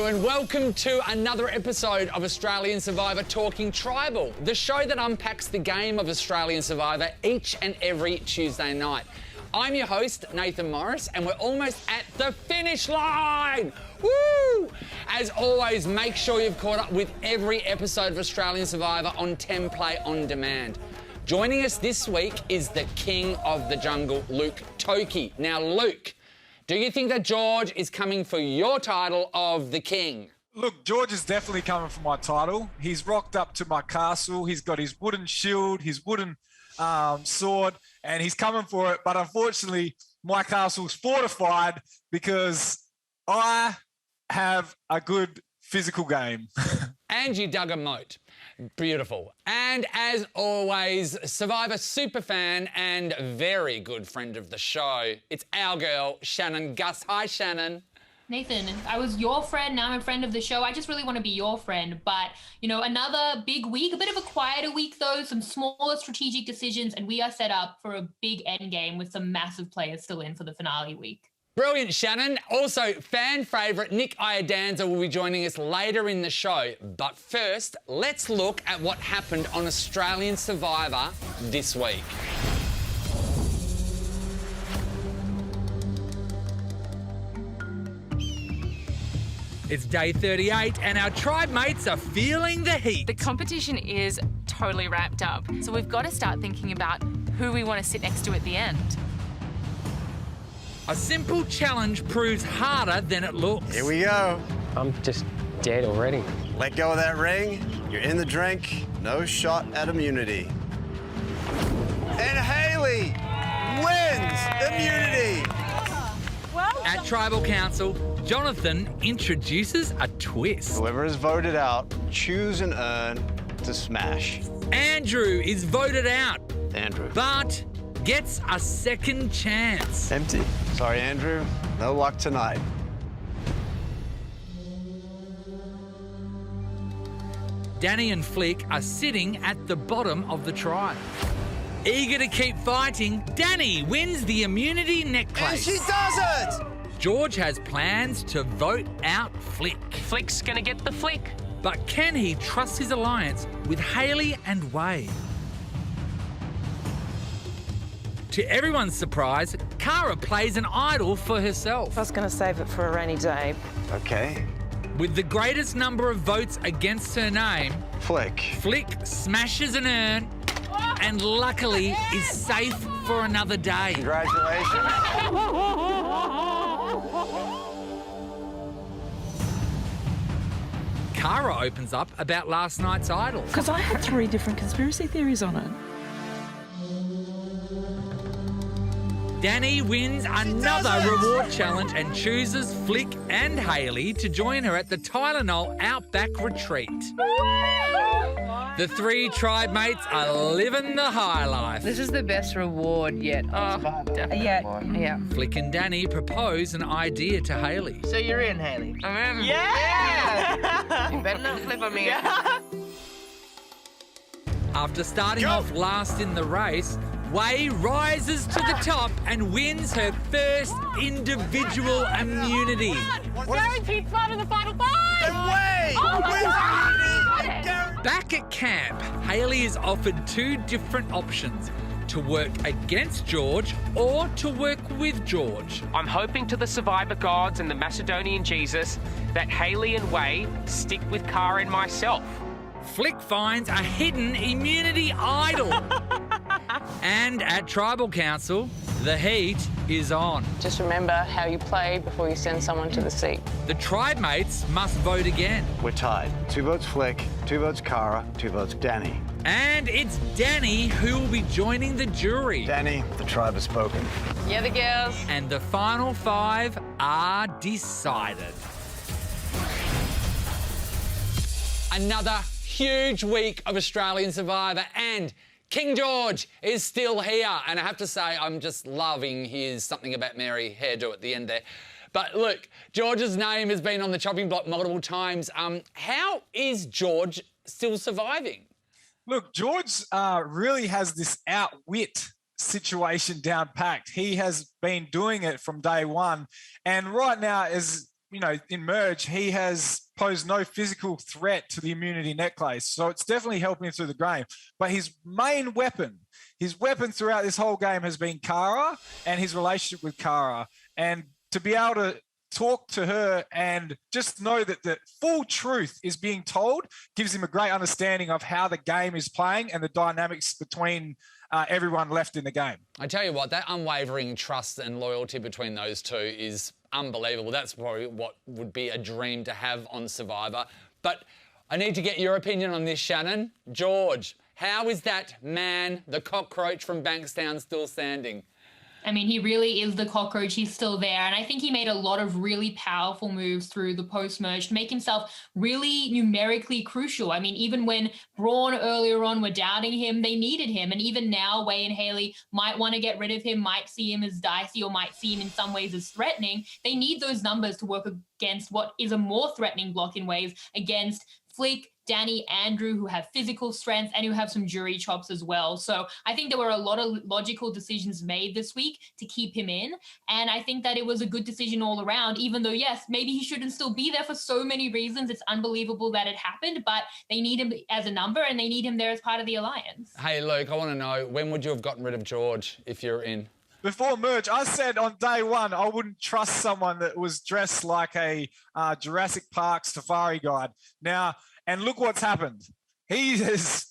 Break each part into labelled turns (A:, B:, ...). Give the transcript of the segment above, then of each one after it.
A: Hello and welcome to another episode of Australian Survivor Talking Tribal, the show that unpacks the game of Australian Survivor each and every Tuesday night. I'm your host, Nathan Morris, and we're almost at the finish line! Woo! As always, make sure you've caught up with every episode of Australian Survivor on 10 Play On Demand. Joining us this week is the King of the Jungle, Luke Toki. Now, Luke, do you think that George is coming for your title of the King?
B: Look, George is definitely coming for my title. He's rocked up to my castle. He's got his wooden shield, his wooden sword, and he's coming for it. But unfortunately, my castle's fortified because I have a good physical game.
A: And you dug a moat. Beautiful. And as always, Survivor superfan and very good friend of the show, it's our girl, Shannon Gus. Hi, Shannon.
C: Nathan, I was your friend, now I'm a friend of the show. I just really want to be your friend. But, you know, another big week, a bit of a quieter week though, some smaller strategic decisions, and we are set up for a big end game with some massive players still in for the finale week.
A: Brilliant, Shannon. Also, fan favourite Nick Iadanza will be joining us later in the show. But first, let's look at what happened on Australian Survivor this week. It's day 38 and our tribe mates are feeling the heat.
D: The competition is totally wrapped up, so we've got to start thinking about who we want to sit next to at the end.
A: A simple challenge proves harder than it looks.
E: Here we go.
F: I'm just dead already.
E: Let go of that ring. You're in the drink. No shot at immunity. And Haley wins immunity.
A: At Tribal Council, Jonathan introduces a twist.
E: Whoever is voted out, choose and earn to smash.
A: Andrew is voted out,
E: Andrew.
A: but gets a second chance.
E: Empty. Sorry, Andrew. No luck tonight.
A: Danny and Flick are sitting at the bottom of the tribe. Eager to keep fighting, Danny wins the immunity
E: And
A: necklace.
E: she does it!
A: George has plans to vote out Flick.
F: Flick's gonna get the flick.
A: But can he trust his alliance with Haley and Wade? To everyone's surprise, Cara plays an idol for herself.
G: I was going to save it for a rainy day.
E: Okay.
A: With the greatest number of votes against her name,
E: Flick.
A: Flick smashes an urn and luckily is safe for another day.
E: Congratulations.
A: Cara opens up about last night's idol.
G: Because I had 3 different conspiracy theories on it.
A: Danny wins another reward challenge and chooses Flick and Haley to join her at the Tylenol Outback Retreat. The 3 tribe mates are living the high life.
H: This is the best reward yet. Oh, definitely. Yeah.
A: Flick and Danny propose an idea to Haley.
H: So you're in, Haley?
D: I'm in.
H: Yeah! You better not flip on me.
A: After starting off last in the race, Wei rises to the top and wins her first individual immunity.
D: Guaranteed spot in the final 5!
E: And Wade wins immunity.
A: Back at camp, Haley is offered 2 different options: to work against George or to work with George.
F: I'm hoping to the Survivor gods and the Macedonian Jesus that Haley and Wade stick with Cara and myself.
A: Flick finds a hidden immunity idol. And at Tribal Council, the heat is on.
G: Just remember how you play before you send someone to the seat.
A: The tribe mates must vote again.
E: We're tied. 2 votes Flick, 2 votes Cara, 2 votes Danny.
A: And it's Danny who will be joining the jury.
E: Danny, the tribe has spoken.
H: Yeah, the girls.
A: And the final 5 are decided. Another huge week of Australian Survivor, and King George is still here. And I have to say, I'm just loving his Something About Mary hairdo at the end there. But look, George's name has been on the chopping block multiple times. How is George still surviving?
B: Look, George really has this outwit situation down packed. He has been doing it from day one. And right now, as in merge, he has posed no physical threat to the immunity necklace. So it's definitely helping him through the game. But his weapon throughout this whole game has been Cara and his relationship with Cara. And to be able to talk to her and just know that the full truth is being told gives him a great understanding of how the game is playing and the dynamics between everyone left in the game.
A: I tell you what, that unwavering trust and loyalty between those two is unbelievable. That's probably what would be a dream to have on Survivor. But I need to get your opinion on this, Shannon. George, how is that man, the cockroach from Bankstown, still standing?
C: I mean, he really is the cockroach. He's still there. And I think he made a lot of really powerful moves through the post-merge to make himself really numerically crucial. I mean, even when Brawn earlier on were doubting him, they needed him. And even now, Wei and Haley might want to get rid of him, might see him as dicey or might see him in some ways as threatening. They need those numbers to work against what is a more threatening block in ways against Flick, Danny, Andrew, who have physical strength and who have some jury chops as well. So I think there were a lot of logical decisions made this week to keep him in. And I think that it was a good decision all around, even though, yes, maybe he shouldn't still be there for so many reasons. It's unbelievable that it happened, but they need him as a number and they need him there as part of the alliance.
A: Hey, Luke, I want to know, when would you have gotten rid of George if you're in?
B: Before merge, I said on day one, I wouldn't trust someone that was dressed like a Jurassic Park safari guide. Now, and look what's happened. He has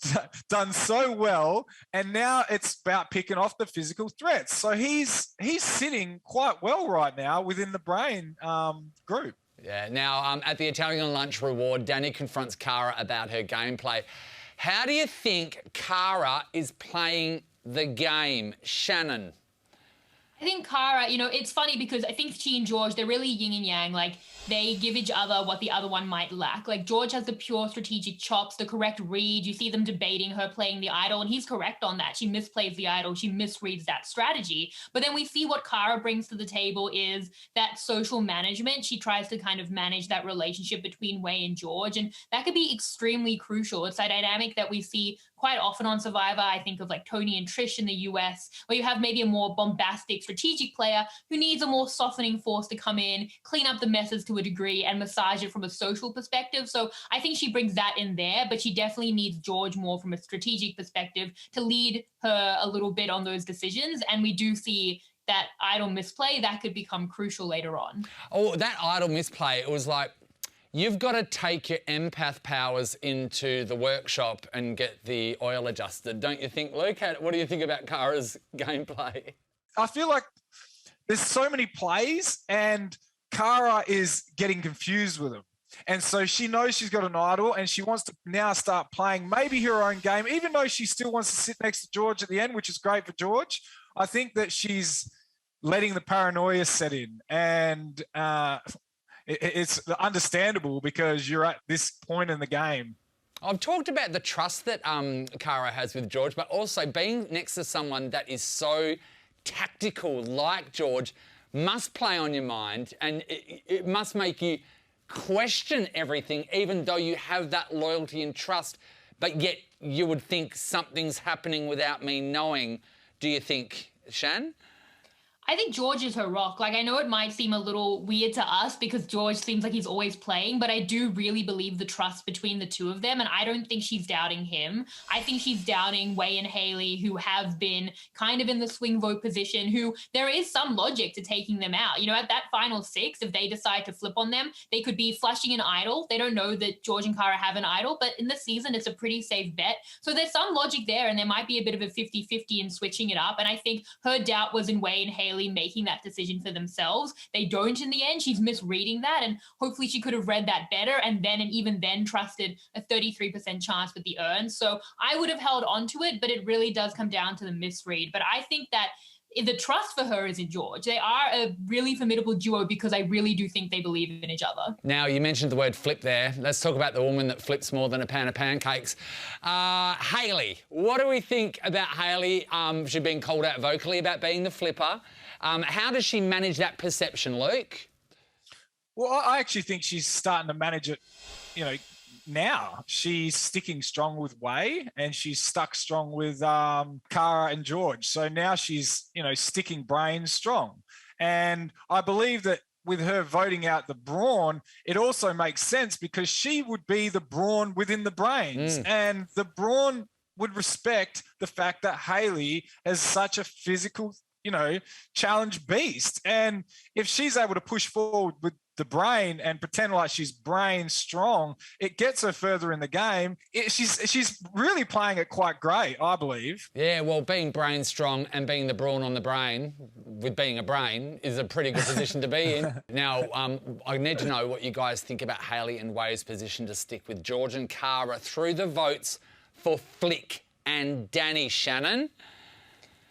B: done so well, and now it's about picking off the physical threats. So he's sitting quite well right now within the Brain group.
A: Yeah, now at the Italian lunch reward, Danny confronts Cara about her gameplay. How do you think Cara is playing the game? Shannon?
C: I think Cara, it's funny because I think she and George, they're really yin and yang. Like, they give each other what the other one might lack. Like, George has the pure strategic chops, the correct read. You see them debating her playing the idol, and he's correct on that. She misplays the idol. She misreads that strategy. But then we see what Cara brings to the table is that social management. She tries to kind of manage that relationship between Wei and George, and that could be extremely crucial. It's a dynamic that we see quite often on Survivor. I think of like Tony and Trish in the US, where you have maybe a more bombastic strategic player who needs a more softening force to come in, clean up the messes to a degree and massage it from a social perspective. So I think she brings that in there, but she definitely needs George more from a strategic perspective to lead her a little bit on those decisions. And we do see that idol misplay that could become crucial later on.
A: Oh, that idol misplay, it was like, you've got to take your empath powers into the workshop and get the oil adjusted, don't you think, Luke? What do you think about Cara's gameplay?
B: I feel like there's so many plays and Cara is getting confused with them. And so she knows she's got an idol and she wants to now start playing maybe her own game, even though she still wants to sit next to George at the end, which is great for George. I think that she's letting the paranoia set in. And it's understandable because you're at this point in the game.
A: I've talked about the trust that Cara has with George, but also being next to someone that is so tactical like George must play on your mind, and it must make you question everything, even though you have that loyalty and trust, but yet you would think something's happening without me knowing. Do you think, Shan?
C: I think George is her rock. Like, I know it might seem a little weird to us because George seems like he's always playing, but I do really believe the trust between the two of them, and I don't think she's doubting him. I think she's doubting Wei and Haley, who have been kind of in the swing vote position, who there is some logic to taking them out. At that final 6, if they decide to flip on them, they could be flashing an idol. They don't know that George and Cara have an idol, but in this season, it's a pretty safe bet. So there's some logic there, and there might be a bit of a 50-50 in switching it up, and I think her doubt was in Wei and Haley making that decision for themselves. They don't in the end. She's misreading that, and hopefully she could have read that better and even then trusted a 33% chance with the urn. So I would have held on to it, but it really does come down to the misread. But I think that the trust for her is in George. They are a really formidable duo because I really do think they believe in each other.
A: Now, you mentioned the word flip there. Let's talk about the woman that flips more than a pan of pancakes. Haley. What do we think about Haley? She's been called out vocally about being the flipper. How does she manage that perception, Luke?
B: Well, I actually think she's starting to manage it, now. She's sticking strong with Wei and she's stuck strong with Cara and George. So now she's, sticking Brain strong. And I believe that with her voting out the Brawn, it also makes sense because she would be the Brawn within the Brains. And the Brawn would respect the fact that Hayley has such a physical, challenge beast. And if she's able to push forward with the brain and pretend like she's brain strong, it gets her further in the game. She's really playing it quite great, I believe.
A: Yeah, well, being brain strong and being the brawn on the brain with being a brain is a pretty good position to be in. Now, I need to know what you guys think about Hayley and Way's position to stick with George and Cara through the votes for Flick and Danny. Shannon?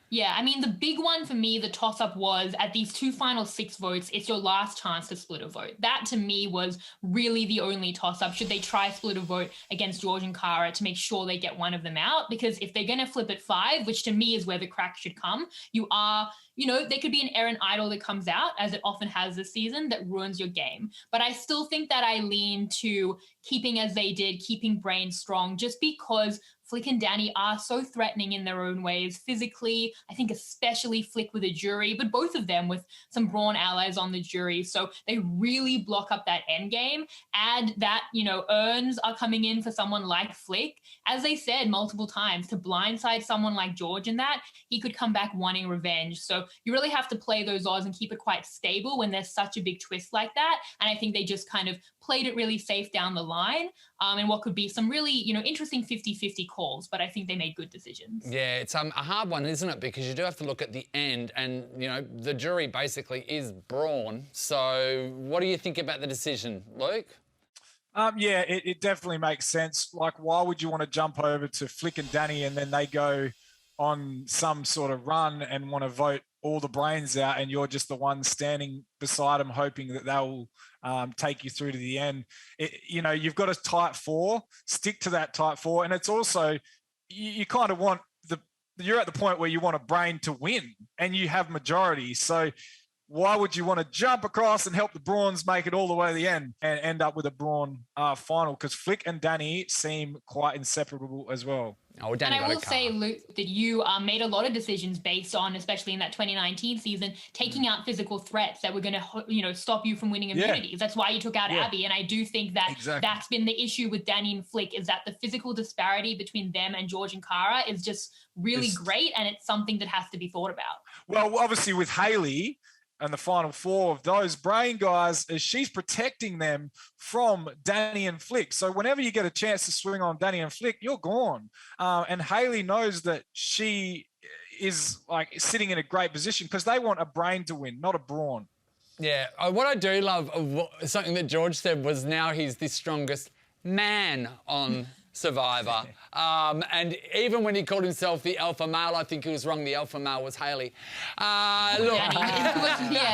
C: Yeah, I mean, the big one for me, the toss-up was at these 2 final 6 votes, it's your last chance to split a vote. That, to me, was really the only toss-up. Should they try split a vote against George and Cara to make sure they get one of them out? Because if they're going to flip at 5, which to me is where the crack should come, there could be an errant idol that comes out, as it often has this season, that ruins your game. But I still think that I lean to keeping as they did, keeping brain strong, just because Flick and Danny are so threatening in their own ways physically. I think especially Flick with a jury, but both of them with some Brawn allies on the jury. So they really block up that end game. Add that, earns are coming in for someone like Flick. As they said multiple times, to blindside someone like George in that, he could come back wanting revenge. So you really have to play those odds and keep it quite stable when there's such a big twist like that. And I think they just kind of played it really safe down the line in what could be some really, interesting 50-50 calls, but I think they made good decisions.
A: Yeah, it's a hard one, isn't it? Because you do have to look at the end and, the jury basically is Brawn. So what do you think about the decision, Luke?
B: Yeah, it definitely makes sense. Like, why would you want to jump over to Flick and Danny and then they go on some sort of run and want to vote all the brains out and you're just the one standing beside them hoping that they'll take you through to the end? You've got a tight 4, stick to that tight 4. And it's also, you kind of want you're at the point where you want a brain to win and you have majority. So why would you want to jump across and help the Brawns make it all the way to the end and end up with a Brawn final? Because Flick and Danny seem quite inseparable as well.
A: Oh, Danny,
C: and I will say, Luke, that you made a lot of decisions based on, especially in that 2019 season, taking out physical threats that were going to, stop you from winning immunities. Yeah. That's why you took out Abby. And I do think that that's been the issue with Danny and Flick, is that the physical disparity between them and George and Cara is just really great. And it's something that has to be thought about.
B: Well, obviously with Hayley and the final 4 of those brain guys, is she's protecting them from Danny and Flick. So whenever you get a chance to swing on Danny and Flick, you're gone. And Hayley knows that she is sitting in a great position because they want a brain to win, not a Brawn.
A: Yeah, what I do love, something that George said, was now he's the strongest man on Survivor. And even when he called himself the alpha male, I think he was wrong. The alpha male was Hayley.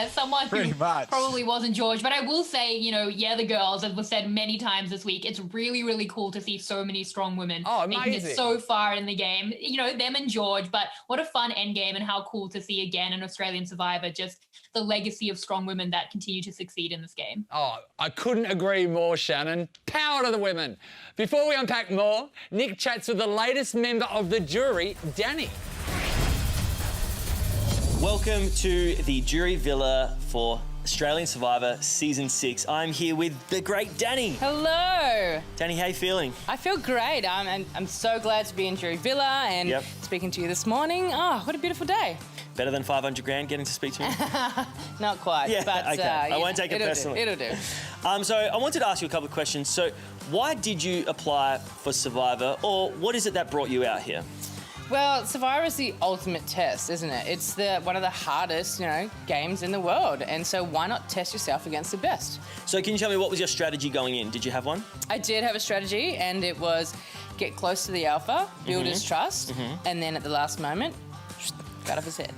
C: Someone who probably wasn't George. But I will say, the girls, as was said many times this week, it's really, really cool to see so many strong women making it so far in the game. Them and George, but what a fun end game and how cool to see again an Australian Survivor, just the legacy of strong women that continue to succeed in this game.
A: Oh, I couldn't agree more, Shannon. Power to the women. Before we unpack more, Nick chats with the latest member of the jury, Danny.
I: Welcome to the jury villa for Australian Survivor Season 6. I'm here with the great Danny.
H: Hello.
I: Danny, how you feeling?
H: I feel great. I'm so glad to be in jury villa and speaking to you this morning. Oh, what a beautiful day.
I: Better than 500 grand getting to speak to me?
H: Not quite, but
I: okay. I won't take it personally.
H: It'll do.
I: So I wanted to ask you a couple of questions. So why did you apply for Survivor, or what is it that brought you out here?
H: Well, Survivor is the ultimate test, isn't it? It's one of the hardest, games in the world. And so why not test yourself against the best?
I: So can you tell me, what was your strategy going in? Did you have one?
H: I did have a strategy, and it was get close to the alpha, build his trust, and then at the last moment, cut off his head.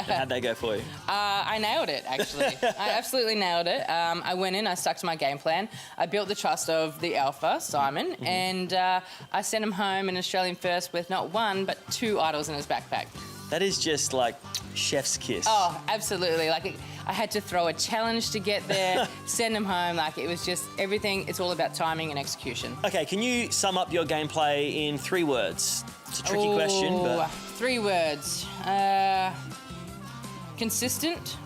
I: How'd that go for you?
H: I nailed it, actually. I absolutely nailed it. I went in, I stuck to my game plan. I built the trust of the alpha, Simon, and I sent him home an Australian first with not 1, but 2 idols in his backpack.
I: That is just like chef's kiss.
H: Oh, absolutely. I had to throw a challenge to get there, send him home. It was just everything. It's all about timing and execution.
I: Okay, can you sum up your gameplay in 3 words? It's a tricky question, but...
H: 3 words. Consistent.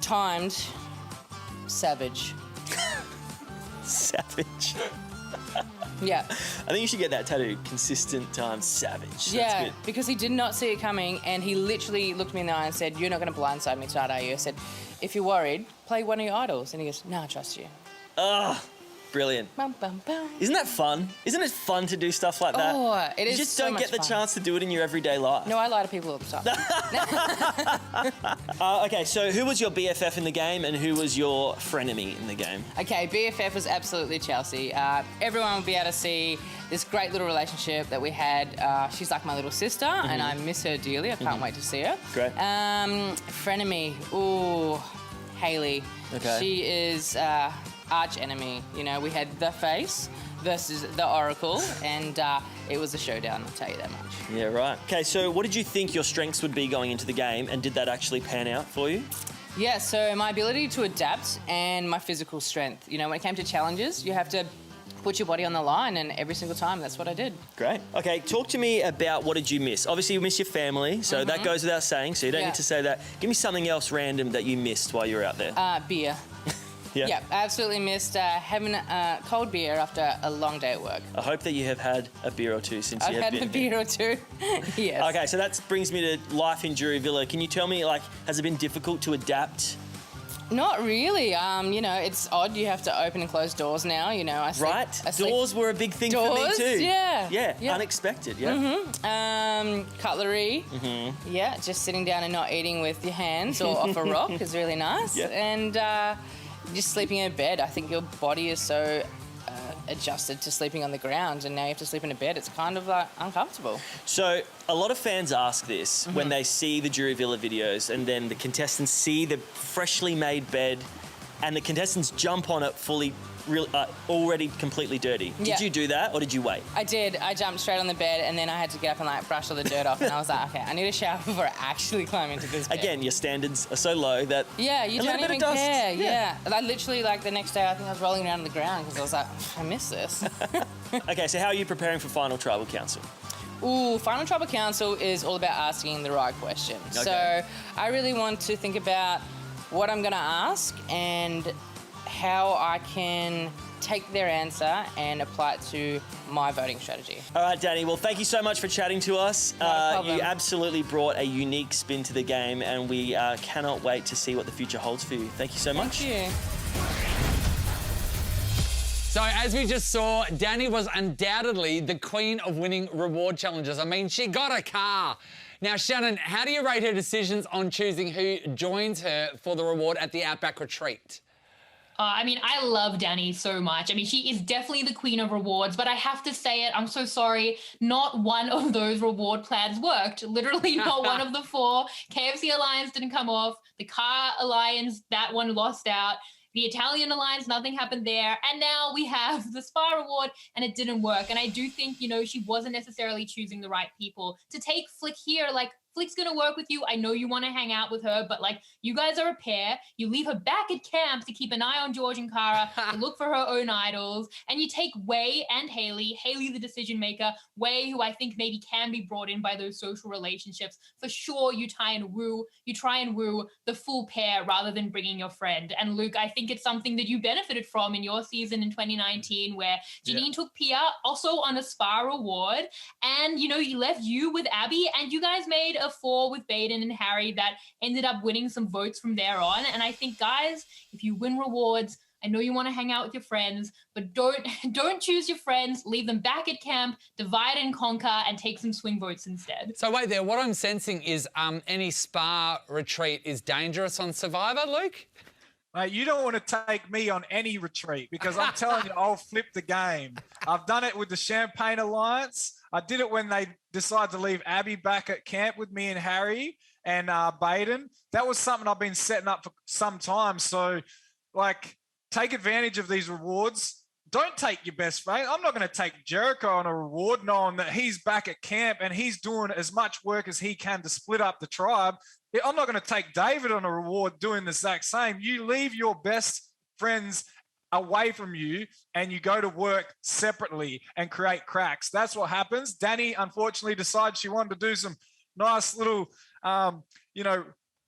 H: timed savage.
I: Savage.
H: Yeah.
I: I think you should get that tattoo. Consistent time savage. That's
H: Yeah,
I: good.
H: because he did not see it coming, and he literally looked me in the eye and said, "You're not going to blindside me tonight, are you?" I said, "If you're worried, play one of your idols." And he goes, "No, I trust you."
I: Oh, brilliant.
H: Bum, bum, bum.
I: Isn't that fun? Isn't it fun to do stuff like that?
H: Oh, it
I: you
H: is
I: just
H: so
I: don't
H: much
I: get the
H: fun.
I: chance to do it in your everyday life.
H: No, I lie to people all the time.
I: Okay, so who was your BFF in the game and who was your frenemy in the game?
H: Okay, BFF was absolutely Chelsea. Everyone will be able to see this great little relationship that we had. She's like my little sister, and I miss her dearly. I can't wait to see her.
I: Great.
H: Frenemy, ooh, Hayley.
I: Okay.
H: She is arch enemy. You know, we had the Face versus the Oracle, and it was a showdown. I'll tell you that much.
I: Yeah, right. Okay, so what did you think your strengths would be going into the game, and did that actually pan out for you?
H: Yeah, so my ability to adapt and my physical strength. You know, when it came to challenges, you have to put your body on the line, and every single time, that's what I did.
I: Great. Okay, talk to me about what did you miss? Obviously, you miss your family, so that goes without saying, so you don't
H: Yeah.
I: need to say that. Give me something else random that you missed while you were out there.
H: Beer. Yeah, I absolutely missed having a cold beer after a long day at work.
I: I hope that you have had a beer or two since
H: I've
I: you have
H: had
I: been
H: a
I: here.
H: beer or two. Yes.
I: Okay, so that brings me to life in Jury Villa. Can you tell me, like, has it been difficult to adapt?
H: Not really. You know, it's odd. You have to open and close doors now. You know, I sleep,
I: Right?
H: I sleep-
I: Doors were a big thing for me
H: Doors?
I: too.
H: Yeah.
I: Yeah, unexpected, yeah.
H: Cutlery. Yeah, just sitting down and not eating with your hands or off a rock is really nice.
I: Yeah.
H: And just sleeping in bed. I think your body is so adjusted to sleeping on the ground, and now you have to sleep in a bed. It's kind of like uncomfortable.
I: So a lot of fans ask this when they see the Jury Villa videos, and then the contestants see the freshly made bed, and the contestants jump on it already completely dirty.
H: Yeah.
I: Did you do that, or did you wait?
H: I did. I jumped straight on the bed, and then I had to get up and like brush all the dirt off. And I was like, okay, I need a shower before I actually climb into this bed.
I: Again, your standards are so low that
H: Yeah, you
I: a
H: don't
I: little bit
H: even
I: of dust.
H: care. Yeah. I literally, like, the next day, I think I was rolling around on the ground because I was like, I miss this.
I: Okay, so how are you preparing for Final Tribal Council?
H: Ooh, Final Tribal Council is all about asking the right questions.
I: Okay.
H: So I really want to think about what I'm going to ask and how I can take their answer and apply it to my voting strategy.
I: All right, Danny. Well, thank you so much for chatting to us.
H: Not a problem.
I: You absolutely brought a unique spin to the game, and we cannot wait to see what the future holds for you. Thank you so much.
H: Thank you.
A: So as we just saw, Danny was undoubtedly the queen of winning reward challenges. I mean, she got a car. Now, Shannon, how do you rate her decisions on choosing who joins her for the reward at the Outback Retreat?
C: I mean, I love Danny so much. I mean, she is definitely the queen of rewards, but I have to say it, I'm so sorry, not one of those reward plans worked. Literally not one of the four. KFC Alliance didn't come off. The Car Alliance, that one lost out. The Italian Alliance, nothing happened there. And now we have the Spa Reward, and it didn't work. And I do think, you know, she wasn't necessarily choosing the right people. To take Flick here, like, Flick's gonna work with you. I know you want to hang out with her, but like, you guys are a pair. You leave her back at camp to keep an eye on George and Cara, to look for her own idols, and you take Wei and Hayley. Hayley, the decision maker. Wei, who I think maybe can be brought in by those social relationships. For sure, you try and woo the full pair rather than bringing your friend. And Luke, I think it's something that you benefited from in your season in 2019, where Janine took Pia also on a Spa Reward, and you know, he left you with Abby, and you guys made a 4 with Baden and Harry that ended up winning some votes from there on. And I think, guys, if you win rewards, I know you want to hang out with your friends, but don't choose your friends. Leave them back at camp, divide and conquer, and take some swing votes instead.
A: So wait there, what I'm sensing is any Spa Retreat is dangerous on Survivor, Luke?
B: Mate, you don't want to take me on any retreat because I'm telling you, I'll flip the game. I've done it with the Champagne Alliance. I did it when they decided to leave Abby back at camp with me and Harry and Baden. That was something I've been setting up for some time. So, like, take advantage of these rewards. Don't take your best mate. I'm not going to take Jericho on a reward knowing that he's back at camp and he's doing as much work as he can to split up the tribe. I'm not going to take David on a reward doing the exact same. You leave your best friends away from you and you go to work separately and create cracks. That's what happens. Danny, unfortunately, decided she wanted to do some nice little,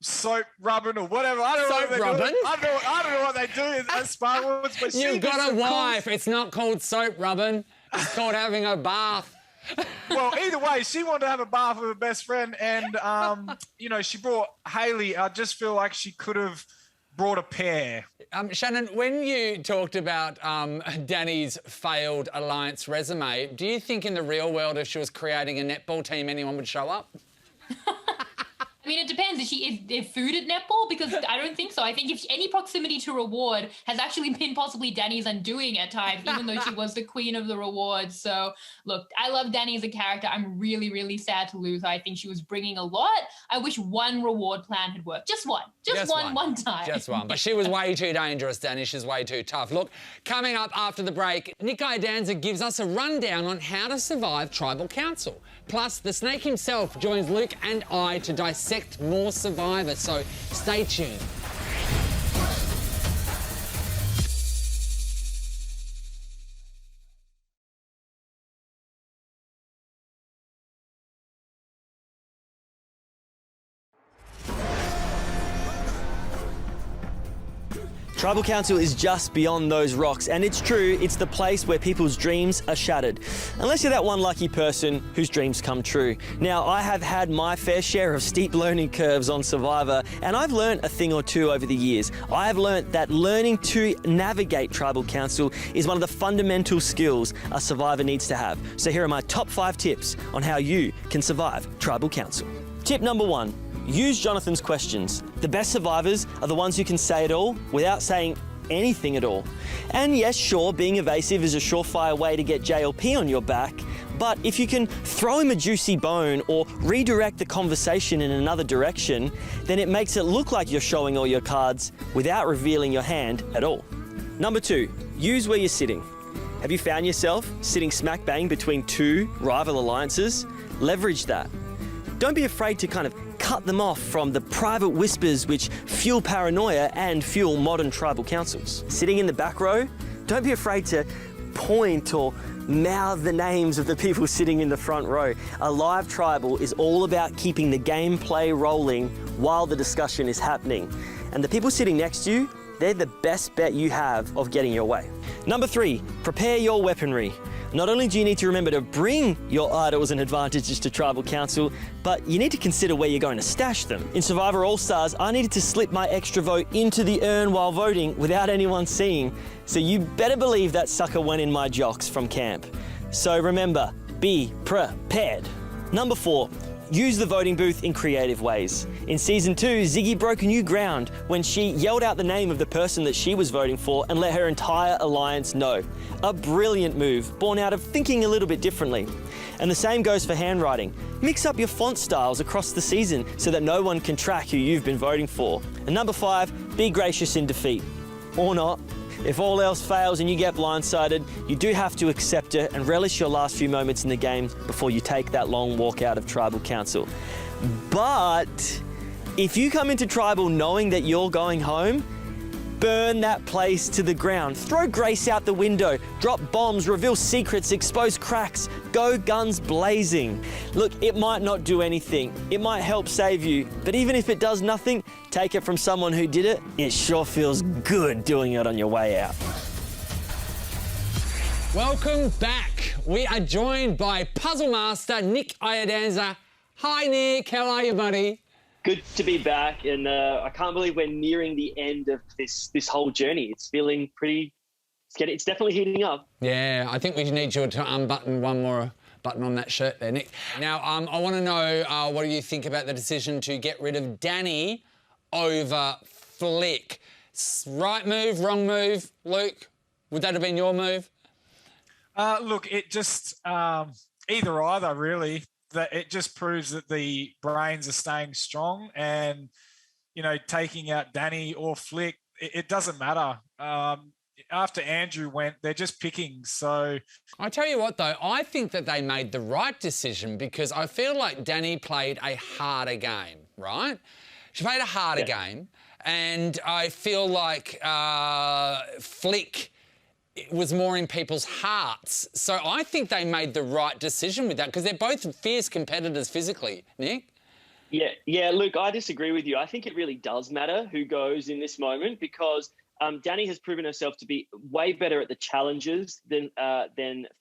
B: soap rubbing or whatever. I don't know
A: Soap
B: what they're
A: rubbing?
B: doing. I don't know what they do as sparklers, but
A: You've got a wife. It's not called soap rubbing. It's called having a bath.
B: Well, either way, she wanted to have a bath with her best friend, and she brought Hayley. I just feel like she could have brought a pair.
A: Shannon, when you talked about Danny's failed alliance resume, do you think in the real world, if she was creating a netball team, anyone would show up?
C: I mean, it depends. Is food at netball? Because I don't think so. I think if any proximity to reward has actually been possibly Danny's undoing at times, even though she was the queen of the rewards. So, look, I love Danny as a character. I'm really, really sad to lose her. I think she was bringing a lot. I wish one reward plan had worked. Just one. Just one time.
A: Just one. But she was way too dangerous, Danny. She's way too tough. Look, coming up after the break, Nick Iadanza gives us a rundown on how to survive Tribal Council. Plus, the snake himself joins Luke and I to dissect more Survivor, so stay tuned.
I: Tribal Council is just beyond those rocks, and it's true, it's the place where people's dreams are shattered. Unless you're that one lucky person whose dreams come true. Now, I have had my fair share of steep learning curves on Survivor, and I've learned a thing or two over the years. I have learned that learning to navigate Tribal Council is one of the fundamental skills a survivor needs to have. So here are my top 5 tips on how you can survive Tribal Council. Tip number 1. Use Jonathan's questions. The best survivors are the ones who can say it all without saying anything at all. And yes, sure, being evasive is a surefire way to get JLP on your back, but if you can throw him a juicy bone or redirect the conversation in another direction, then it makes it look like you're showing all your cards without revealing your hand at all. Number 2, use where you're sitting. Have you found yourself sitting smack bang between 2 rival alliances? Leverage that. Don't be afraid to kind of cut them off from the private whispers which fuel paranoia and fuel modern tribal councils. Sitting in the back row, don't be afraid to point or mouth the names of the people sitting in the front row. A live tribal is all about keeping the gameplay rolling while the discussion is happening. And the people sitting next to you, they're the best bet you have of getting your way. Number 3, prepare your weaponry. Not only do you need to remember to bring your idols and advantages to Tribal Council, but you need to consider where you're going to stash them. In Survivor All-Stars, I needed to slip my extra vote into the urn while voting without anyone seeing, so you better believe that sucker went in my jocks from camp. So remember, be prepared. Number 4, use the voting booth in creative ways. In Season 2, Ziggy broke new ground when she yelled out the name of the person that she was voting for and let her entire alliance know. A brilliant move, born out of thinking a little bit differently. And the same goes for handwriting. Mix up your font styles across the season so that no one can track who you've been voting for. And number 5, be gracious in defeat. Or not. If all else fails and you get blindsided, you do have to accept it and relish your last few moments in the game before you take that long walk out of Tribal Council. But if you come into Tribal knowing that you're going home, burn that place to the ground. Throw grace out the window. Drop bombs, reveal secrets, expose cracks. Go guns blazing. Look, it might not do anything. It might help save you. But even if it does nothing, take it from someone who did it. It sure feels good doing it on your way out.
A: Welcome back. We are joined by Puzzle Master Nick Iadanza. Hi, Nick. How are you, buddy?
J: Good to be back, and I can't believe we're nearing the end of this whole journey. It's feeling pretty. It's definitely heating up.
A: Yeah, I think we need you to unbutton one more button on that shirt there, Nick. Now, I want to know what do you think about the decision to get rid of Danny over Flick? Right move, wrong move, Luke? Would that have been your move?
B: Look, it just either really. That it just proves that the brains are staying strong, and taking out Danny or Flick, it doesn't matter. After Andrew went, they're just picking. So
A: I tell you what, though, I think that they made the right decision because I feel like Danny played a harder game, right? She played a harder game, and I feel like Flick was more in people's hearts. So I think they made the right decision with that because they're both fierce competitors physically, Nick.
J: Yeah, Luke, I disagree with you. I think it really does matter who goes in this moment because Danny has proven herself to be way better at the challenges than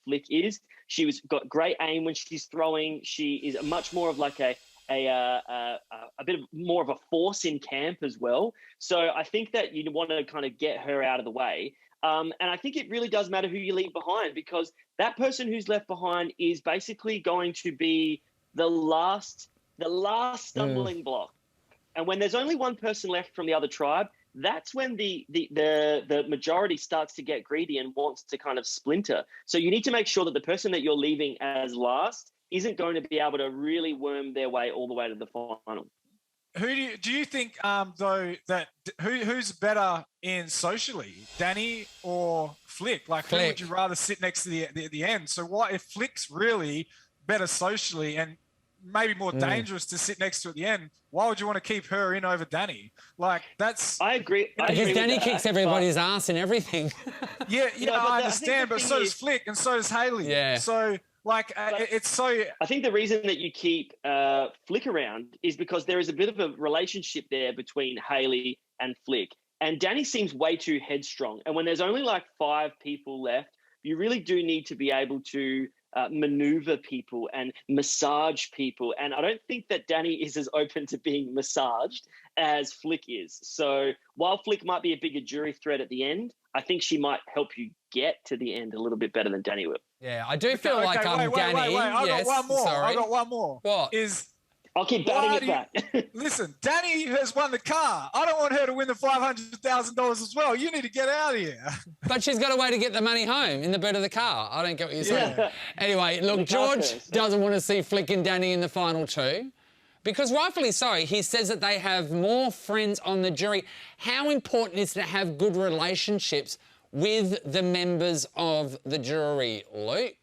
J: Flick is. She's got great aim when she's throwing. She is much more of like a bit of more of a force in camp as well. So I think that you want to kind of get her out of the way. And I think it really does matter who you leave behind because that person who's left behind is basically going to be the last stumbling block. And when there's only one person left from the other tribe, that's when the majority starts to get greedy and wants to kind of splinter. So you need to make sure that the person that you're leaving as last isn't going to be able to really worm their way all the way to the final.
B: Who do you think though that who's better in socially, Danny or Flick? Like Flick. Who would you rather sit next to the end? So what if Flick's really better socially and maybe more dangerous to sit next to at the end? Why would you want to keep her in over Danny? Like that's
J: I agree.
A: Because Danny kicks everybody's ass and everything.
B: Yeah, I understand, but so does Flick and so does Hayley.
A: Yeah.
B: So it's so.
J: I think the reason that you keep Flick around is because there is a bit of a relationship there between Hayley and Flick. And Danny seems way too headstrong. And when there's only like 5 people left, you really do need to be able to maneuver people and massage people. And I don't think that Danny is as open to being massaged as Flick is. So while Flick might be a bigger jury threat at the end, I think she might help you get to the end a little bit better than Danny will.
A: Yeah, I do feel like Danny.
B: Wait. I got one more.
A: What?
J: I'll keep batting it back.
B: Listen, Danny has won the car. I don't want her to win the $500,000 as well. You need to get out of here.
A: But she's got a way to get the money home in the boot of the car. I don't get what you're saying. Anyway, look, George doesn't want to see Flick and Danny in the final 2. Because rightfully so, he says that they have more friends on the jury. How important is it to have good relationships with the members of the jury, Luke?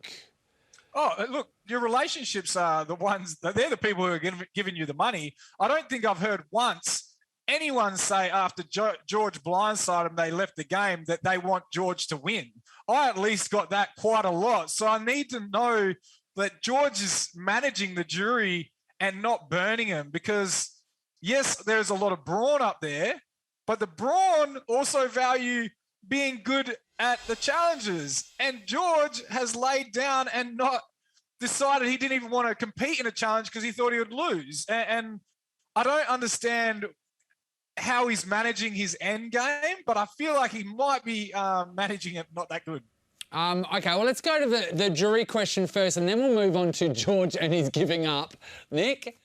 B: Oh, look, your relationships are the ones, they're the people who are giving you the money. I don't think I've heard once anyone say after George blindsided them, they left the game, that they want George to win. I at least got that quite a lot. So I need to know that George is managing the jury and not burning them because, yes, there's a lot of brawn up there, but the brawn also value being good at the challenges. And George has laid down and not decided he didn't even want to compete in a challenge because he thought he would lose. And I don't understand how he's managing his end game, but I feel like he might be managing it not that good.
A: Okay, well, let's go to the jury question first, and then we'll move on to George and his giving up. Nick?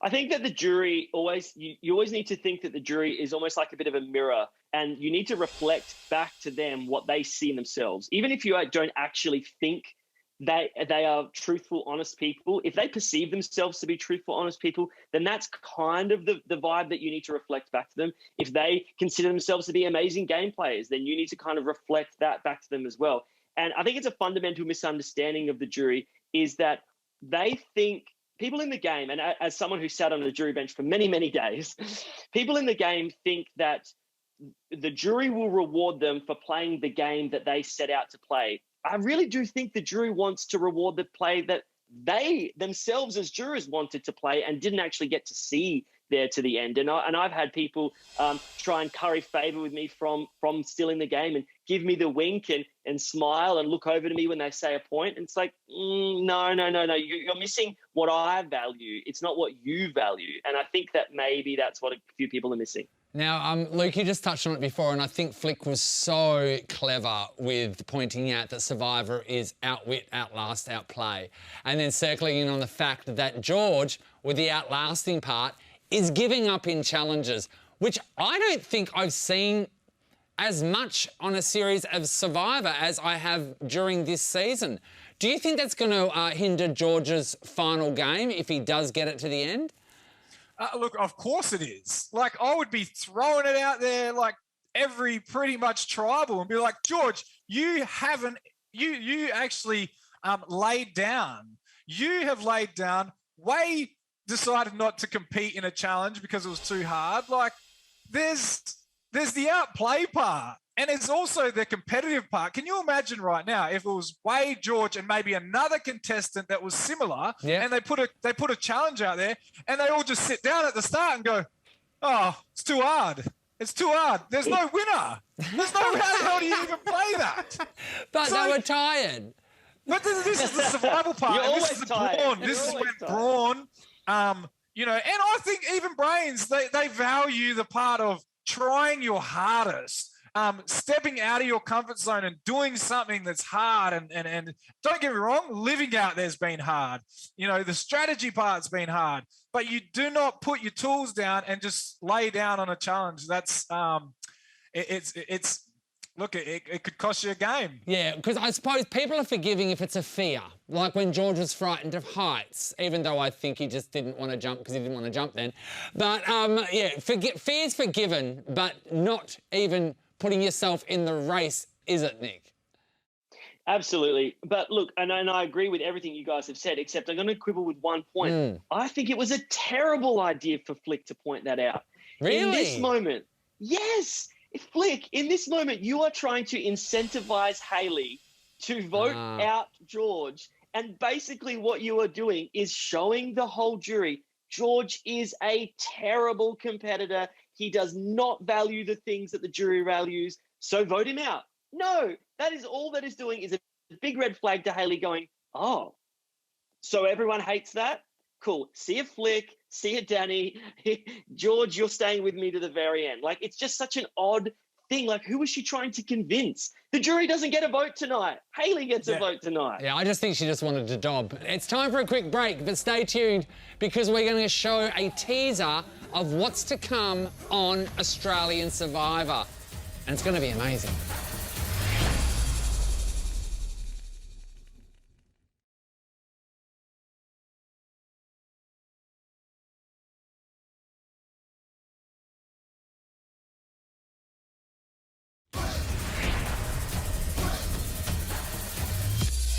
J: I think that the jury you always need to think that the jury is almost like a bit of a mirror, and you need to reflect back to them what they see in themselves. Even if you don't actually think they are truthful, honest people, if they perceive themselves to be truthful, honest people, then that's kind of the vibe that you need to reflect back to them. If they consider themselves to be amazing game players, then you need to kind of reflect that back to them as well. And I think it's a fundamental misunderstanding of the jury is that they think people in the game, and as someone who sat on the jury bench for many, many days, people in the game think that the jury will reward them for playing the game that they set out to play. I really do think the jury wants to reward the play that they themselves as jurors wanted to play and didn't actually get to see there to the end. And I've had people try and curry favour with me from still in the game and give me the wink and smile and look over to me when they say a point. And it's like, no. You're missing what I value. It's not what you value. And I think that maybe that's what a few people are missing.
A: Now, Luke, you just touched on it before, and I think Flick was so clever with pointing out that Survivor is outwit, outlast, outplay, and then circling in on the fact that George, with the outlasting part, is giving up in challenges, which I don't think I've seen as much on a series of Survivor as I have during this season. Do you think that's going to hinder George's final game if he does get it to the end?
B: Look, of course it is. Like, I would be throwing it out there like every pretty much tribal and be like, George, you actually laid down. You have laid down. Way decided not to compete in a challenge because it was too hard. Like, there's the outplay part. And it's also the competitive part. Can you imagine right now if it was Wade, George, and maybe another contestant that was similar, and they put a challenge out there, and they all just sit down at the start and go, "Oh, it's too hard. It's too hard. There's no winner. There's no how the hell do you even play that?"
A: But they were tired.
B: But this is the survival part.
J: You're
B: This is the
J: always tired.
B: Brawn.
J: You're
B: This is
J: always
B: when
J: tired.
B: Brawn, you know, and I think even Brains, they value the part of trying your hardest, stepping out of your comfort zone and doing something that's hard. And don't get me wrong, living out there's been hard. You know, the strategy part's been hard. But you do not put your tools down and just lay down on a challenge. That's Look, it could cost you a game.
A: Yeah, because I suppose people are forgiving if it's a fear, like when George was frightened of heights, even though I think he just didn't want to jump because he didn't want to jump then. But, yeah, fear's forgiven, but not even putting yourself in the race, is it, Nick?
J: Absolutely. But look, and I agree with everything you guys have said, except I'm going to quibble with one point. I think it was a terrible idea for Flick to point that out.
A: Really?
J: In this moment, yes. Flick, in this moment, you are trying to incentivize Hayley to vote out George. And basically what you are doing is showing the whole jury George is a terrible competitor. He does not value the things that the jury values. So vote him out. No, that is all that is doing is a big red flag to Hayley going, oh, so everyone hates that? Cool. See you, Flick. See you, Danny. George, you're staying with me to the very end. Like, it's just such an odd thing. Like, who was she trying to convince? The jury doesn't get a vote tonight. Hayley gets a vote tonight.
A: Yeah, I just think she just wanted to dob. It's time for a quick break, but stay tuned because we're going to show a teaser of what's to come on Australian Survivor. And it's going to be amazing.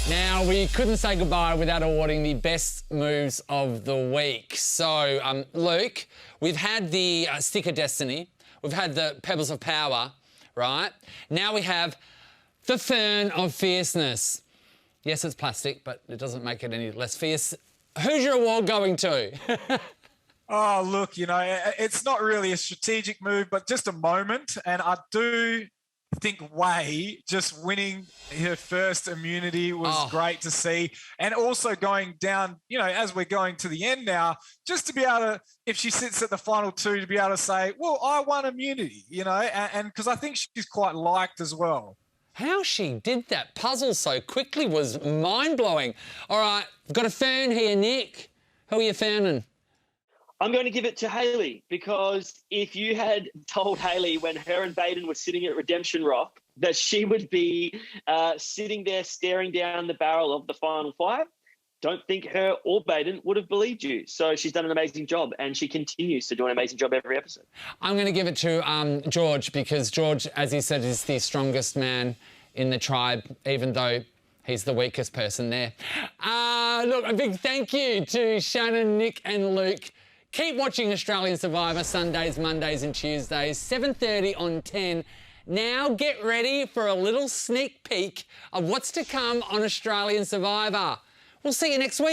A: Now, we couldn't say goodbye without awarding the best moves of the week. So, Luke, we've had the Stick of Destiny. We've had the Pebbles of Power, right? Now we have the Fern of Fierceness. Yes, it's plastic, but it doesn't make it any less fierce. Who's your award going to?
B: Oh, look, you know, it's not really a strategic move, but just a moment. And I do think Wei just winning her first immunity was great to see. And also going down, you know, as we're going to the end now, just to be able to, if she sits at the final two, to be able to say, well, I won immunity, you know, and because I think she's quite liked as well.
A: How she did that puzzle so quickly was mind-blowing. All right, we've got a Fern here, Nick. Who are you ferning?
J: I'm going to give it to Hayley because if you had told Hayley when her and Baden were sitting at Redemption Rock that she would be sitting there staring down the barrel of the final five, don't think her or Baden would have believed you. So she's done an amazing job and she continues to do an amazing job every episode. I'm
A: going to give it to George because George, as he said, is the strongest man in the tribe, even though he's the weakest person there. Look, a big thank you to Shannon, Nick and Luke. Keep watching Australian Survivor Sundays, Mondays and Tuesdays, 7:30 on 10. Now get ready for a little sneak peek of what's to come on Australian Survivor. We'll see you next week.